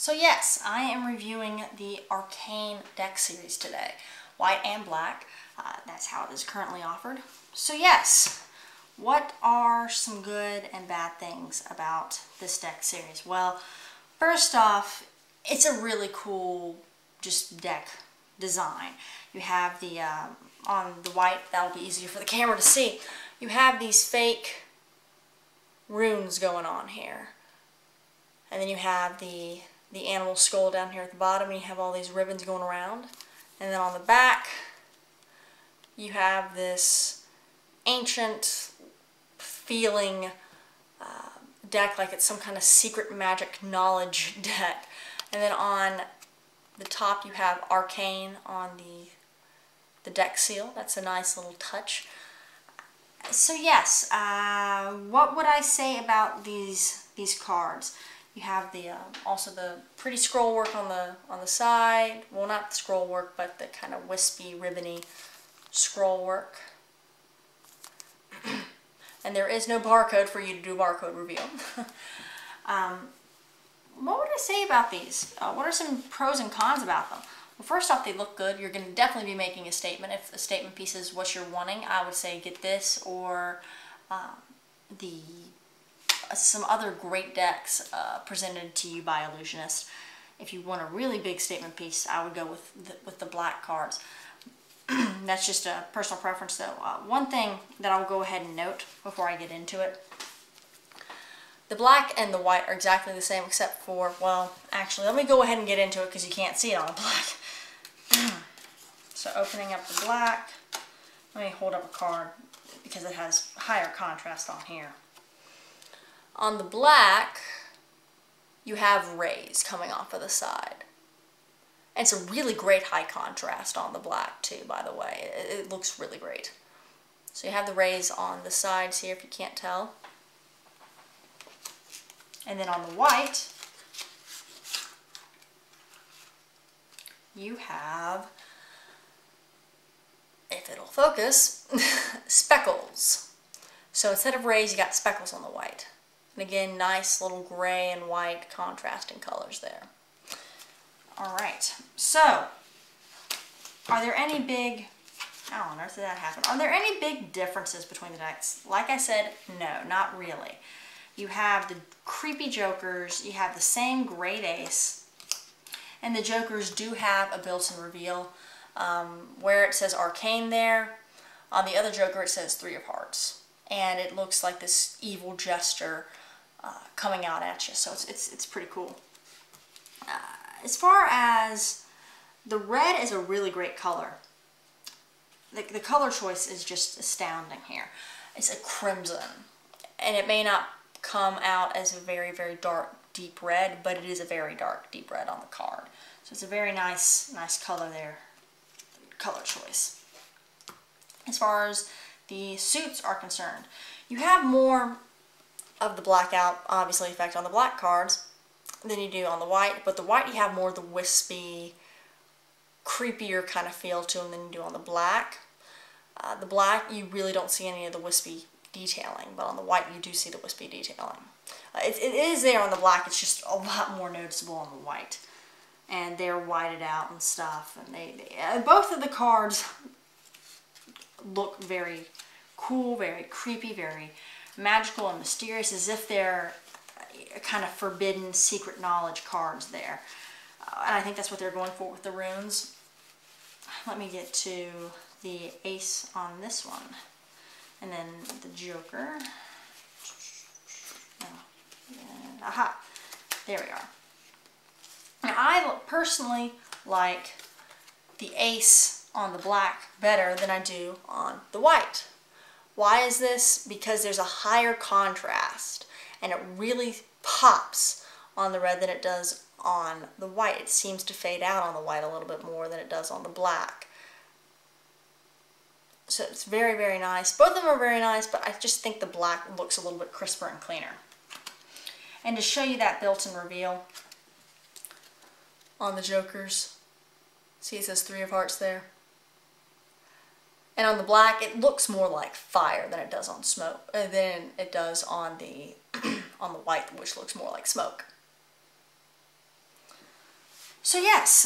So yes, I am reviewing the Arcane deck series today. White and black. That's how it is currently offered. So yes, what are some good and bad things about this deck series? Well, first off, it's a really cool just deck design. You have the, on the white, that'll be easier for the camera to see, you have these fake runes going on here. And then you have the animal skull down here at the bottom, and you have all these ribbons going around. And then on the back, you have this ancient feeling deck, like it's some kind of secret magic knowledge deck. And then on the top you have Arcane on the deck seal. That's a nice little touch. So yes, what would I say about these cards? You have the also the pretty scroll work on the side. Well, not the scroll work, but the kind of wispy, ribbony scroll work. And there is no barcode for you to do barcode reveal. What would I say about these? What are some pros and cons about them? Well, first off, they look good. You're going to definitely be making a statement. If the statement piece is what you're wanting, I would say get this or some other great decks presented to you by Illusionist. If you want a really big statement piece, I would go with the black cards. That's just a personal preference, though. One thing that I'll go ahead and note before I get into it: the black and the white are exactly the same, except for, well, actually, let me go ahead and get into it because you can't see it on the black. So opening up the black, let me hold up a card because it has higher contrast on here. On the black, you have rays coming off of the side. And it's a really great high contrast on the black too, by the way. It looks really great. So you have the rays on the sides here, if you can't tell. And then on the white, you have, if it'll focus, speckles. So instead of rays, you got speckles on the white. And again, nice little gray and white contrasting colors there. Alright, so, are there any big, how on earth did that happen? Are there any big differences between the decks? Like I said, no, not really. You have the creepy jokers, you have the same great ace, and the jokers do have a built-in reveal. Where it says Arcane there, on the other joker it says Three of Hearts. And it looks like this evil jester coming out at you, so it's pretty cool. As far as the red is a really great color. The color choice is just astounding here. It's a crimson, and it may not come out as a very, very dark, deep red, but it is a very dark, deep red on the card. So it's a very nice color there, color choice. As far as the suits are concerned, you have more of the blackout, obviously, effect on the black cards than you do on the white, but the white you have more of the wispy, creepier kind of feel to them than you do on the black. The black, you really don't see any of the wispy detailing, but on the white you do see the wispy detailing. It is there on the black, it's just a lot more noticeable on the white. And they're whited out and stuff, and both of the cards look very cool, very creepy, very magical and mysterious, as if they're kind of forbidden secret knowledge cards there. And I think that's what they're going for with the runes. Let me get to the ace on this one. And then the joker. And, aha, there we are. Now I personally like the ace on the black better than I do on the white. Why is this? Because there's a higher contrast, and it really pops on the red than it does on the white. It seems to fade out on the white a little bit more than it does on the black. So it's very, very nice. Both of them are very nice, but I just think the black looks a little bit crisper and cleaner. And to show you that built-in reveal on the jokers, see it says Three of Hearts there? And on the black, it looks more like fire than it does on smoke, than it does on the on the white, which looks more like smoke. So yes,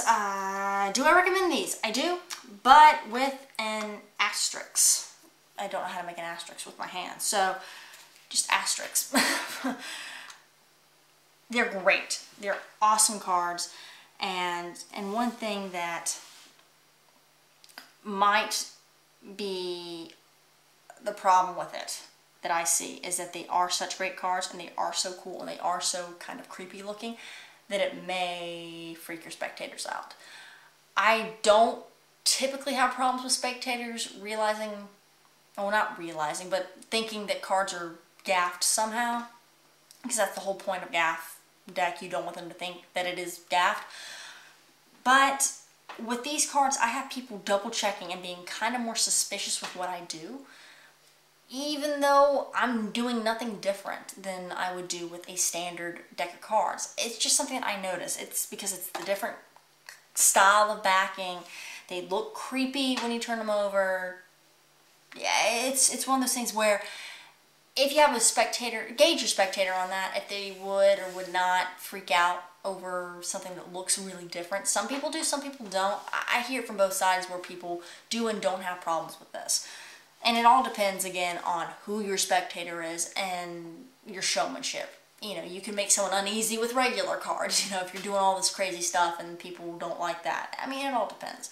do I recommend these? I do, but with an asterisk. I don't know how to make an asterisk with my hands, so just asterisks. They're great. They're awesome cards, and one thing that might be the problem with it that I see is that they are such great cards, and they are so cool, and they are so kind of creepy looking that it may freak your spectators out. I don't typically have problems with spectators realizing, well, not realizing, but thinking that cards are gaffed somehow, because that's the whole point of gaff deck. You don't want them to think that it is gaffed. But with these cards, I have people double checking and being kind of more suspicious with what I do, even though I'm doing nothing different than I would do with a standard deck of cards. It's just something that I notice. It's because it's the different style of backing. They look creepy when you turn them over. Yeah, it's one of those things where if you have a spectator, gauge your spectator on that, if they would or would not freak out over something that looks really different. Some people do, some people don't. I hear from both sides where people do and don't have problems with this. And it all depends, again, on who your spectator is and your showmanship. You know, you can make someone uneasy with regular cards, you know, if you're doing all this crazy stuff and people don't like that. I mean, it all depends.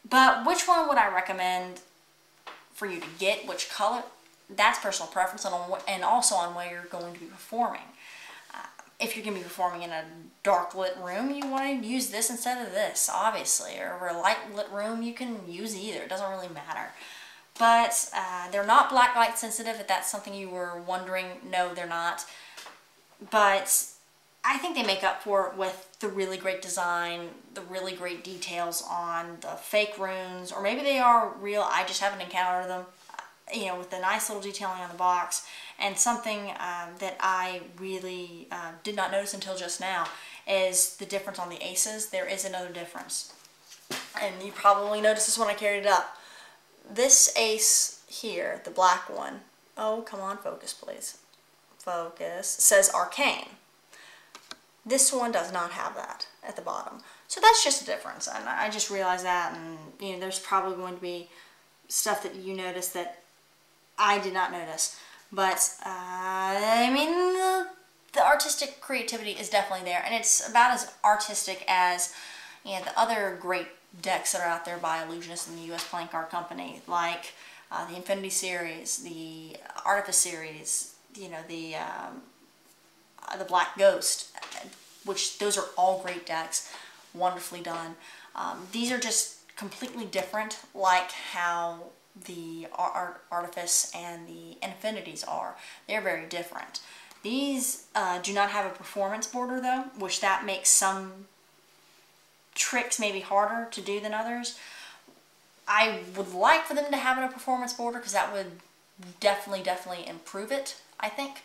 But which one would I recommend for you to get, which color? That's personal preference, and also on where you're going to be performing. If you're going to be performing in a dark lit room, you want to use this instead of this, obviously. Or over a light lit room, you can use either. It doesn't really matter. But they're not black light sensitive, if that's something you were wondering. No, they're not. But I think they make up for it with the really great design, the really great details on the fake runes, or maybe they are real, I just haven't encountered them, you know, with the nice little detailing on the box. And something that I really did not notice until just now is the difference on the aces. There is another difference. And you probably noticed this when I carried it up. This ace here, the black one, oh, come on, focus please. Focus, says Arcane. This one does not have that at the bottom. So that's just a difference, and I just realized that, and you know, there's probably going to be stuff that you notice that I did not notice. But, I mean, the artistic creativity is definitely there, and it's about as artistic as, you know, the other great decks that are out there by Illusionists and the US Playing Card Company, like the Infinity series, the Artifice series, you know, the Black Ghost, which those are all great decks, wonderfully done. These are just completely different, like how the Artifice and the Infinities are. They're very different. These do not have a performance border though, which that makes some tricks maybe harder to do than others. I would like for them to have a performance border because that would definitely improve it, I think.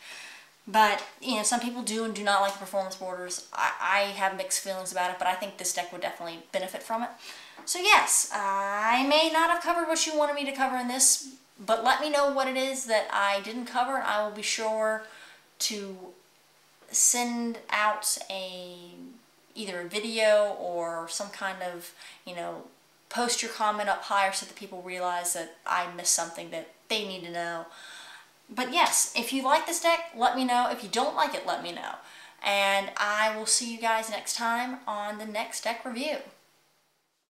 But, you know, some people do and do not like the performance borders. I have mixed feelings about it, but I think this deck would definitely benefit from it. So yes, I may not have covered what you wanted me to cover in this, but let me know what it is that I didn't cover, and I will be sure to send out either a video or some kind of, you know, post your comment up higher so that people realize that I missed something that they need to know. But yes, if you like this deck, let me know. If you don't like it, let me know. And I will see you guys next time on the next deck review.